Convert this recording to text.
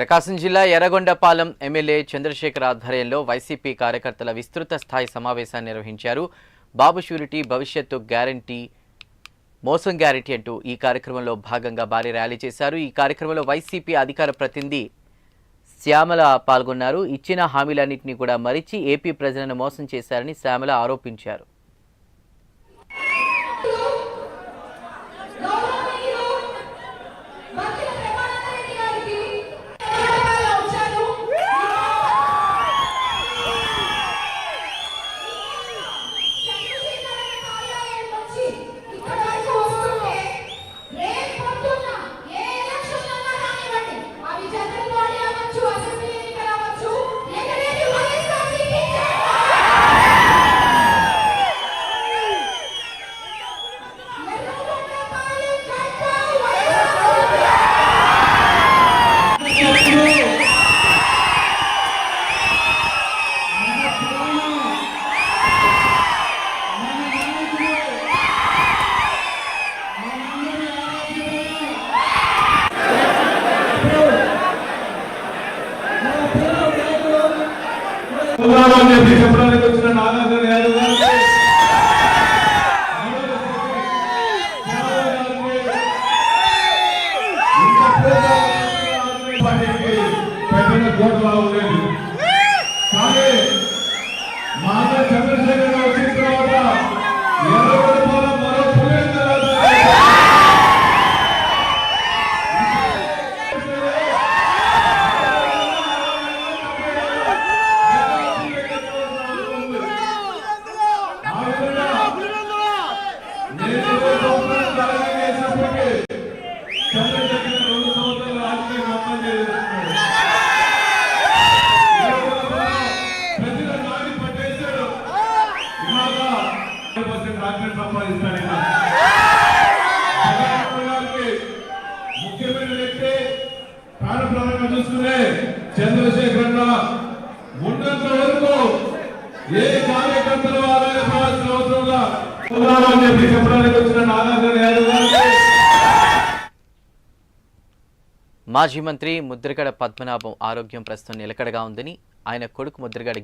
ప్రకాశం జిల్లా ఎర్రగొండపాలెం ఎమ్మెల్యే చంద్రశేఖర్ ఆధ్వర్యంలో వైసీపీ కార్యకర్తల విస్తృత స్థాయి సమావేశాన్ని నిర్వహించారు. బాబు షూరిటీ భవిష్యత్తు గ్యారంటీ మోసం గ్యారంటీ అంటూ ఈ కార్యక్రమంలో భాగంగా భారీ ర్యాలీ చేశారు. ఈ కార్యక్రమంలో వైసీపీ అధికార ప్రతినిధి శ్యామల పాల్గొన్నారు. ఇచ్చిన హామీలన్నింటినీ కూడా మరిచి ఏపీ ప్రజలను మోసం చేశారని శ్యామల ఆరోపించారు. చెప్పడానికి వచ్చిన నాగార్జున యాదవ్ గారికి పెట్టిన కోట్లా ఉండేది. కానీ మాన చంద్రశేఖర్ గారు వచ్చిన తర్వాత ఎర్రగొండపాలెం మరో పులివెందుల ముఖ్యమైన వ్యక్తి ప్రారంభంగా చూసుకునే చంద్రశేఖర్ ఉన్నంత వరకు ఏ కార్యకర్తలు ఆదాయపడాల్సిన అవసరంగా ఉన్నారని చెప్పి చెప్పడానికి వచ్చిన నాగార్జున యాదవ్ గారికి మాజీ మంత్రి ముద్రగడ పద్మనాభం ఆరోగ్యం ప్రస్తుతం నిలకడగా ఉందని ఆయన కొడుకు ముద్రగడ